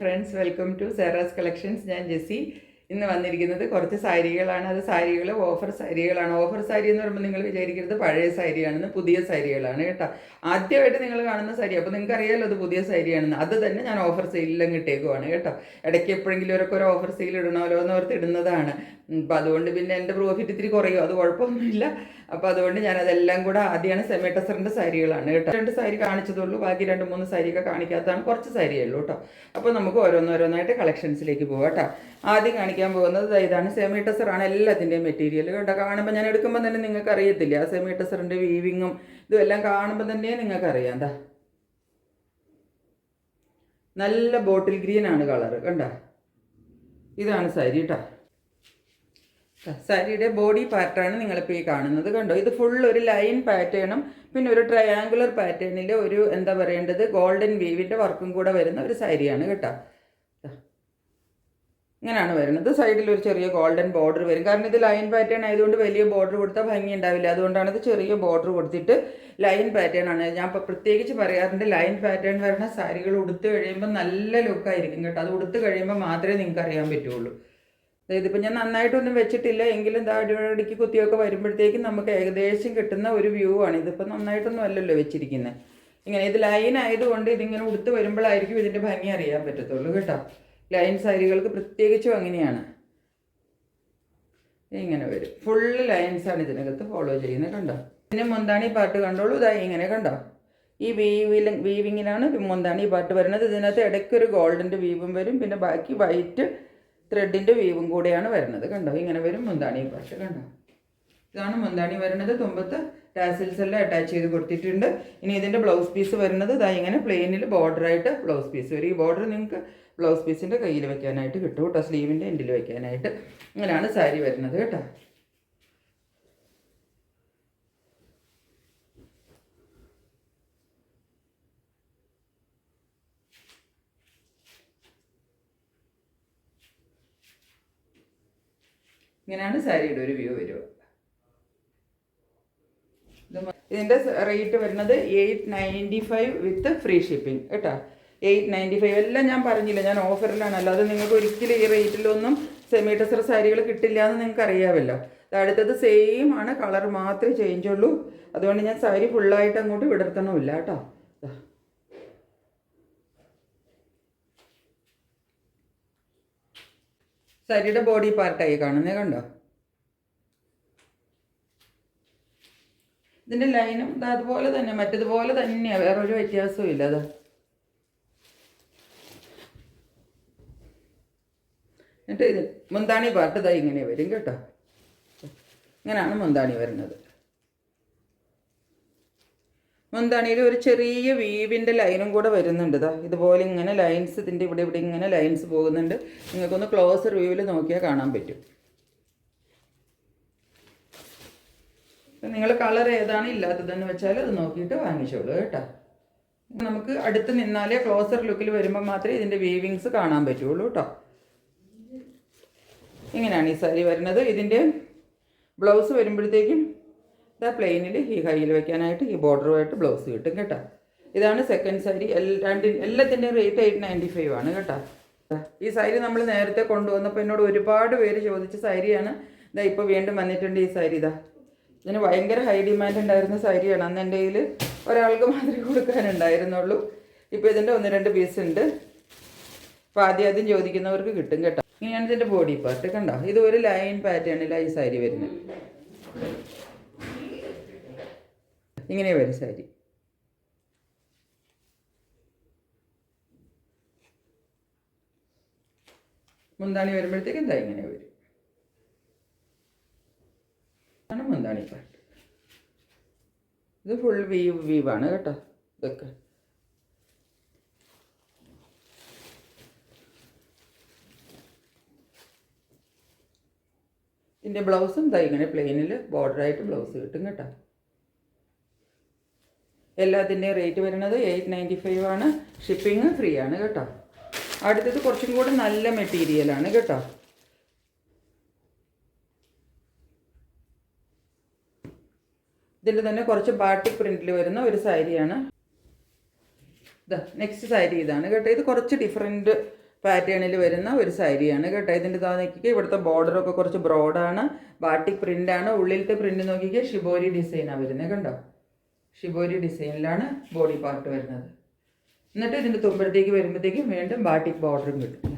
Friends, welcome to സെറാസ് collections. ഞാൻ ജെസ്സി. ഇന്ന് വന്നിരിക്കുന്നത് കുറച്ച് സാരികളാണ്. അത് സാരികൾ ഓഫർ സാരികളാണ്. ഓഫർ സാരി എന്ന് പറയുമ്പോൾ നിങ്ങൾ വിചാരിക്കരുത് പഴയ സാരിയാണെന്ന്. പുതിയ സാരികളാണ് കേട്ടോ. ആദ്യമായിട്ട് നിങ്ങൾ കാണുന്ന സാരി, അപ്പോൾ നിങ്ങൾക്ക് അറിയാമല്ലോ അത് പുതിയ സാരിയാണെന്ന്. അത് തന്നെ ഞാൻ ഓഫർ സെയിലിലും ഇട്ടേക്കുവാണ് കേട്ടോ. ഇടയ്ക്ക് എപ്പോഴെങ്കിലും ഒരു ഓഫർ സെയിൽ ഇടണമല്ലോ എന്ന് ഓർത്ത് ഇടുന്നതാണ്. അപ്പം അതുകൊണ്ട് പിന്നെ എൻ്റെ പ്രോഫിറ്റ് ഇത്തിരി കുറയും, അത് കുഴപ്പമൊന്നുമില്ല. അപ്പോൾ അതുകൊണ്ട് ഞാനതെല്ലാം കൂടെ ആദ്യമാണ് സെമി ടസറിൻ്റെ സാരികളാണ് കേട്ടോ. 2 സാരി കാണിച്ചതുള്ളൂ, ബാക്കി 2-3 സാരിയൊക്കെ കാണിക്കാത്തതാണ്. കുറച്ച് സാരിയേ ഉള്ളൂ കേട്ടോ. അപ്പോൾ നമുക്ക് ഓരോന്നോരോന്നായിട്ട് കളക്ഷൻസിലേക്ക് പോകാം കേട്ടോ. ആദ്യം കാണിക്കാൻ പോകുന്നത് ഇതാണ്. സെമി ടസറാണ് എല്ലാത്തിൻ്റെയും മെറ്റീരിയൽ കേട്ടോ. കാണുമ്പോൾ ഞാൻ എടുക്കുമ്പോൾ തന്നെ നിങ്ങൾക്ക് അറിയത്തില്ല ആ സെമി ടസറിൻ്റെ വീവിങ്ങും ഇതും എല്ലാം കാണുമ്പോൾ തന്നെ നിങ്ങൾക്ക് അറിയാം. എന്താ നല്ല ബോട്ടിൽ ഗ്രീൻ ആണ് കളറ് കണ്ട. ഇതാണ് സാരി കേട്ടോ. സാരിയുടെ ബോഡി പാറ്റേൺ നിങ്ങളിപ്പോൾ ഈ കാണുന്നത് കണ്ടോ. ഇത് ഫുൾ ഒരു ലൈൻ പാറ്റേണും പിന്നെ ഒരു ട്രയാങ്കുലർ പാറ്റേണിൽ ഒരു എന്താ പറയേണ്ടത് ഗോൾഡൻ വീവിൻ്റെ വർക്കും കൂടെ വരുന്ന ഒരു സാരിയാണ് കേട്ടോ. ഇങ്ങനെയാണ് വരുന്നത്. സൈഡിൽ ഒരു ചെറിയ ഗോൾഡൻ ബോർഡർ വരും. കാരണം ഇത് ലൈൻ പാറ്റേൺ ആയതുകൊണ്ട് വലിയ ബോർഡർ കൊടുത്താൽ ഭംഗി ഉണ്ടാവില്ല. അതുകൊണ്ടാണ് ഇത് ചെറിയ ബോർഡർ കൊടുത്തിട്ട് ലൈൻ പാറ്റേൺ ആണ്. ഞാൻ ഇപ്പോൾ പ്രത്യേകിച്ച് പറയാറുണ്ട്, ലൈൻ പാറ്റേൺ വരുന്ന സാരികൾ ഉടുത്ത് കഴിയുമ്പോൾ നല്ല ലുക്കായിരിക്കും കേട്ടോ. അത് ഉടുത്ത് കഴിയുമ്പോൾ മാത്രമേ നിങ്ങൾക്ക് അറിയാൻ പറ്റുള്ളൂ. ഇതിപ്പോൾ ഞാൻ നന്നായിട്ടൊന്നും വെച്ചിട്ടില്ല, എങ്കിലും അടിക്ക് കുത്തിയൊക്കെ വരുമ്പോഴത്തേക്കും നമുക്ക് ഏകദേശം കിട്ടുന്ന ഒരു വ്യൂ ആണ്. ഇതിപ്പോൾ നന്നായിട്ടൊന്നും അല്ലല്ലോ വെച്ചിരിക്കുന്നത്. ഇങ്ങനെ ഇത് ലൈൻ ആയതുകൊണ്ട് ഇതിങ്ങനെ ഉടുത്ത് വരുമ്പോഴായിരിക്കും ഇതിൻ്റെ ഭംഗി അറിയാൻ പറ്റത്തുള്ളൂ കേട്ടോ. ലൈൻ സാരികൾക്ക് പ്രത്യേകിച്ചും അങ്ങനെയാണ്. ഇങ്ങനെ വരും. ഫുള്ള് ലൈൻസാണ് ഇതിനകത്ത് ഫോളോ ചെയ്യുന്നത് കണ്ടോ. പിന്നെ മുന്താണി പാട്ട് കണ്ടോളൂ. ഇതായി ഇങ്ങനെ കണ്ടോ. ഈ വീവിങ്ങിലാണ് മുന്താണി പാട്ട് വരുന്നത്. ഇതിനകത്ത് ഇടയ്ക്കൊരു ഗോൾഡിൻ്റെ വീവും വരും, പിന്നെ ബാക്കി വൈറ്റ് ത്രെഡിൻ്റെ വീവും കൂടെയാണ് വരുന്നത് കണ്ടോ. ഇങ്ങനെ വരും മുന്താണി പാട്ട് കണ്ടോ. ഇതാണ് മുന്താണി വരുന്നത്. തുമ്പത്ത് ടാസിൽസ് എല്ലാം അറ്റാച്ച് ചെയ്ത് കൊടുത്തിട്ടുണ്ട്. ഇനി ഇതിൻ്റെ ബ്ലൗസ് പീസ് വരുന്നത് ഇതാ ഇങ്ങനെ പ്ലെയിനിൽ ബോർഡറായിട്ട് ബ്ലൗസ് പീസ് വരും. ഈ ബോർഡർ നിങ്ങൾക്ക് ബ്ലൗസ് പീസിൻ്റെ കയ്യിൽ വെക്കാനായിട്ട് കിട്ടും കേട്ടോ, സ്ലീവിൻ്റെ എൻഡിൽ വെക്കാനായിട്ട്. അങ്ങനെയാണ് സാരി വരുന്നത് കേട്ടോ. ഇങ്ങനെയാണ് സാരിയുടെ ഒരു വ്യൂ വരിക. ഇതിൻ്റെ റേറ്റ് വരുന്നത് 895 വിത്ത് ഫ്രീ ഷിപ്പിംഗ് കേട്ടോ. 895 എല്ലാം ഞാൻ പറഞ്ഞില്ല, ഞാൻ ഓഫറിലാണ്. അല്ലാതെ നിങ്ങൾക്ക് ഒരിക്കലും ഈ റേറ്റിലൊന്നും സെമി ടസർ സാരികൾ കിട്ടില്ല എന്ന് നിങ്ങൾക്ക് അറിയാമല്ലോ. അടുത്തത് സെയിം ആണ്, കളർ മാത്രമേ ചേഞ്ച് ഉള്ളൂ. അതുകൊണ്ട് ഞാൻ സാരി ഫുള്ളായിട്ട് അങ്ങോട്ട് വിടർത്തണമില്ല കേട്ടോ. സാരിയുടെ ബോഡി പാർട്ടായി കാണുന്നത് കണ്ടോ. ഇതിൻ്റെ ലൈനും അതുപോലെ തന്നെ, മറ്റതുപോലെ തന്നെയാണ്, വേറൊരു വ്യത്യാസവും ഇല്ല. അത് എന്നിട്ട് ഇത് മുന്താണി പാർട്ട് ഇതാ ഇങ്ങനെ വരും കേട്ടോ. ഇങ്ങനെയാണ് മുന്താണി വരുന്നത്. മുന്താണിയിൽ ഒരു ചെറിയ വീവിൻ്റെ ലൈനും കൂടെ വരുന്നുണ്ട്. ഇതുപോലെ ഇങ്ങനെ ലൈൻസ്, ഇതിൻ്റെ ഇവിടെ ഇങ്ങനെ ലൈൻസ് പോകുന്നുണ്ട്. നിങ്ങൾക്കൊന്ന് ക്ലോസർ വ്യൂവിൽ നോക്കിയാൽ കാണാൻ പറ്റും. നിങ്ങൾ കളർ ഏതാണ് ഇല്ലാത്തതെന്ന് വെച്ചാൽ അത് നോക്കിയിട്ട് വാങ്ങിച്ചോളൂ കേട്ടോ. നമുക്ക് അടുത്ത് നിന്നാലേ ക്ലോസർ ലുക്കിൽ വരുമ്പോൾ മാത്രമേ ഇതിൻ്റെ വീവിങ്സ് കാണാൻ പറ്റുള്ളൂ കേട്ടോ. ഇങ്ങനെയാണ് ഈ സാരി വരുന്നത്. ഇതിൻ്റെ ബ്ലൗസ് വരുമ്പോഴത്തേക്കും ഇതാ പ്ലെയിനിൽ ഈ കയ്യിൽ വെക്കാനായിട്ട് ഈ ബോർഡറുമായിട്ട് ബ്ലൗസ് കിട്ടും കേട്ടോ. ഇതാണ് സെക്കൻഡ് സാരി. എല്ലാത്തിൻ്റെയും റേറ്റ് 895 ആണ് കേട്ടോ. ഈ സാരി നമ്മൾ നേരത്തെ കൊണ്ടുവന്നപ്പോൾ എന്നോട് ഒരുപാട് പേര് ചോദിച്ച സാരിയാണ്. ഇതാ ഇപ്പോൾ വീണ്ടും വന്നിട്ടുണ്ട് ഈ സാരി. ഇതിന് ഭയങ്കര ഹൈ ഡിമാൻഡ് ഉണ്ടായിരുന്ന സാരിയാണ്. അന്ന് എൻ്റെ കയ്യിൽ ഒരാൾക്ക് മാത്രമേ കൊടുക്കാനുണ്ടായിരുന്നുള്ളൂ. ഇപ്പോൾ ഇതിൻ്റെ 1-2 പീസ് ഉണ്ട്. അപ്പോൾ ആദ്യം ചോദിക്കുന്നവർക്ക് കിട്ടും കേട്ടോ. ഇങ്ങനെയാണ് ഇതിൻ്റെ ബോഡി പാർട്ട് കണ്ടോ. ഇത് ഒരു ലൈൻ പാറ്റേണിലാണ് ഈ സാരി വരുന്നത്. ഇങ്ങനെ വരും സാരി. മുന്താണി വരുമ്പോഴത്തേക്കും എന്താ ഇങ്ങനെ വരും. ആണ് മുന്താണി പാർട്ട്. ഇത് ഫുൾ വീവാണ് കേട്ടോ. ഇതൊക്കെ ഇതിൻ്റെ ബ്ലൗസും ഇതാ ഇങ്ങനെ പ്ലെയിനിൽ ബോർഡറായിട്ട് ബ്ലൗസ് കിട്ടും കേട്ടോ. എല്ലാത്തിൻ്റെയും റേറ്റ് വരുന്നത് 895 ആണ്. ഷിപ്പിംഗ് ഫ്രീ ആണ് കേട്ടോ. അടുത്തത് കുറച്ചും കൂടെ നല്ല മെറ്റീരിയലാണ് കേട്ടോ. ഇതിൽ തന്നെ കുറച്ച് ബാട്ടിക് പ്രിൻറ്റിൽ വരുന്ന ഒരു സാരിയാണ്. നെക്സ്റ്റ് സാരി ഇതാണ് കേട്ടോ. ഇത് കുറച്ച് ഡിഫറെൻറ്റ് പാറ്റേണിൽ വരുന്ന ഒരു സാരിയാണ് കേട്ടോ. ഇതിൻ്റെ താ നോക്കിക്കുക, ഇവിടുത്തെ ബോർഡറൊക്കെ കുറച്ച് ബ്രോഡാണ്, ബാട്ടിക് പ്രിൻ്റാണ്. ഉള്ളിലത്തെ പ്രിൻ്റ് നോക്കിക്കുക, ഷിബോരി ഡിസൈനാണ് വരുന്നത് കണ്ടോ. ഷിബോരി ഡിസൈനിലാണ് ബോഡി പാർട്ട് വരുന്നത്. എന്നിട്ട് ഇതിൻ്റെ തുമ്പഴത്തേക്ക് വരുമ്പോഴത്തേക്കും വീണ്ടും ബാട്ടിക് ബോർഡറും കിട്ടും.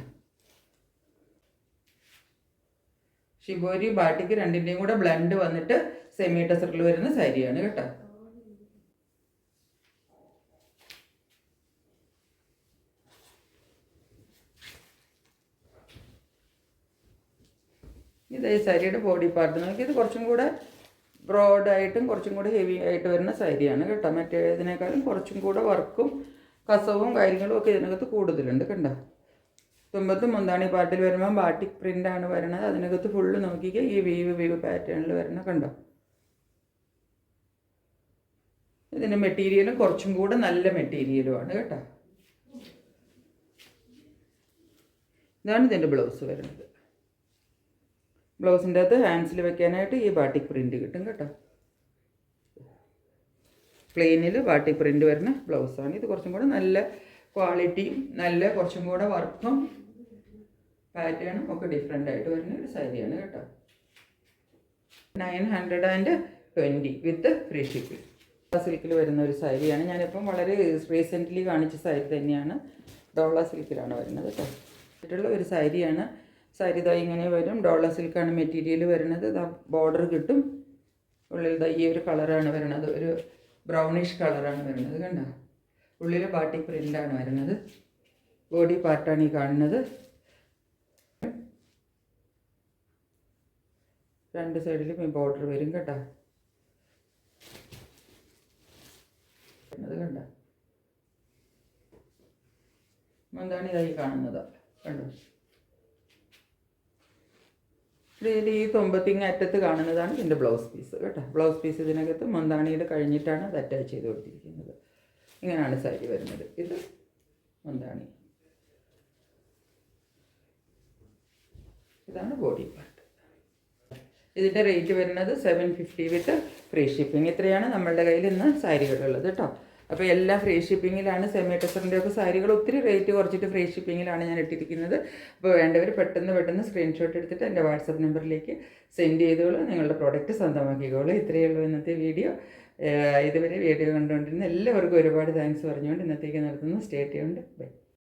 ഷിബോരി ബാട്ടിക്ക് രണ്ടിൻ്റെയും കൂടെ ബ്ലെൻഡ് വന്നിട്ട് സെമി ടസറിൽ വരുന്ന സാരിയാണ് കേട്ടോ. ഇതേ സാരിയുടെ ബോഡി പാർട്ട് നോക്കി, ഇത് കുറച്ചും കൂടെ ബ്രോഡായിട്ടും കുറച്ചും കൂടെ ഹെവി ആയിട്ട് വരുന്ന സാരിയാണ് കേട്ടോ. മറ്റേതിനേക്കാളും കുറച്ചും കൂടെ വർക്കും കസവും കാര്യങ്ങളും ഒക്കെ ഇതിനകത്ത് കൂടുതലുണ്ട് കണ്ടോ. തുമ്പത്തും മുന്താണി പാർട്ടിൽ വരുമ്പോൾ ബാട്ടിക് പ്രിൻ്റാണ് വരുന്നത്. അതിനകത്ത് ഫുള്ള് നോക്കിക്കുക, ഈ വീവ് പാറ്റേണിൽ വരുന്ന കണ്ടോ. ഇതിൻ്റെ മെറ്റീരിയലും കുറച്ചും കൂടെ നല്ല മെറ്റീരിയലുമാണ് കേട്ടോ. ഇതാണ് ഇതിൻ്റെ ബ്ലൗസ് വരുന്നത്. ബ്ലൗസിൻ്റെ അകത്ത് ഹാൻഡ്സിൽ വെക്കാനായിട്ട് ഈ ബാട്ടിക് പ്രിൻ്റ് കിട്ടും കേട്ടോ. പ്ലെയിനിൽ ബാട്ടിക് പ്രിൻ്റ് വരുന്ന ബ്ലൗസാണ്. ഇത് കുറച്ചും കൂടെ നല്ല ക്വാളിറ്റിയും നല്ല കുറച്ചും കൂടെ വർക്കും പാറ്റേണും ഒക്കെ ഡിഫറെൻ്റ് ആയിട്ട് വരുന്ന ഒരു സാരിയാണ് കേട്ടോ. 920 വിത്ത് ഫ്രീ ഷിപ്പിംഗ്. സിൽക്കിൽ വരുന്ന ഒരു സാരിയാണ്. ഞാനിപ്പം വളരെ റീസെൻ്റ്ലി കാണിച്ച സാരി തന്നെയാണ്. ഡോള സിൽക്കിലാണ് വരുന്നത് കേട്ടോ. ആയിട്ടുള്ള ഒരു സാരിയാണ്. സാരി ഇതാ ഇങ്ങനെ വരും. ഡോള സിൽക്കാണ് മെറ്റീരിയൽ വരുന്നത്. ഇതാ ബോർഡർ കിട്ടും. ഉള്ളിൽ ഇതാ ഈ ഒരു കളറാണ് വരുന്നത്, ഒരു ബ്രൗണിഷ് കളറാണ് വരുന്നത് കണ്ടോ. ഉള്ളിൽ ബാട്ടിക് പ്രിൻ്റാണ് വരുന്നത്. ബോഡി പാർട്ടാണ് ഈ കാണുന്നത്. രണ്ട് സൈഡിലും ഈ ബോർഡർ വരും കേട്ടോ. അത് കണ്ട എന്താണ് ഇതായി കാണുന്നത് കണ്ടോ. ഇതിൽ ഈ തുമ്പത്തിങ് അറ്റത്ത് കാണുന്നതാണ് ഇതിൻ്റെ ബ്ലൗസ് പീസ് കേട്ടോ. ബ്ലൗസ് പീസ് ഇതിനകത്ത് മുന്താണിയിൽ കഴിഞ്ഞിട്ടാണ് അത് അറ്റാച്ച് ചെയ്ത് കൊടുത്തിരിക്കുന്നത്. ഇങ്ങനെയാണ് സാരി വരുന്നത്. ഇത് മുന്താണി, ഇതാണ് ബോഡി പാർട്ട്. ഇതിൻ്റെ റേറ്റ് വരുന്നത് 750 വിത്ത് ഫ്രീ ഷിപ്പിംഗ്. ഇത്രയാണ് നമ്മളുടെ കയ്യിൽ ഇന്ന് സാരികളുള്ളത് കേട്ടോ. അപ്പോൾ എല്ലാം ഫ്രീ ഷിപ്പിങ്ങിലാണ്. സെമി ടസറിൻ്റെ ഒക്കെ സാരികൾ ഒത്തിരി റേറ്റ് കുറച്ചിട്ട് ഫ്രീ ഷിപ്പിങ്ങിലാണ് ഞാൻ ഇട്ടിരിക്കുന്നത്. അപ്പോൾ വേണ്ടവർ പെട്ടെന്ന് സ്ക്രീൻഷോട്ട് എടുത്തിട്ട് എൻ്റെ വാട്സപ്പ് നമ്പറിലേക്ക് സെൻഡ് ചെയ്തോളൂ. നിങ്ങളുടെ പ്രോഡക്റ്റ് സ്വന്തമാക്കിക്കോളൂ. ഇത്രയേ ഉള്ളൂ ഇന്നത്തെ വീഡിയോ. ഇതുവരെ വീഡിയോ കണ്ടുകൊണ്ടിരുന്ന എല്ലാവർക്കും ഒരുപാട് താങ്ക്സ് പറഞ്ഞുകൊണ്ട് ഇന്നത്തേക്ക് നിർത്തുന്നു. Stay tuned. ബൈ.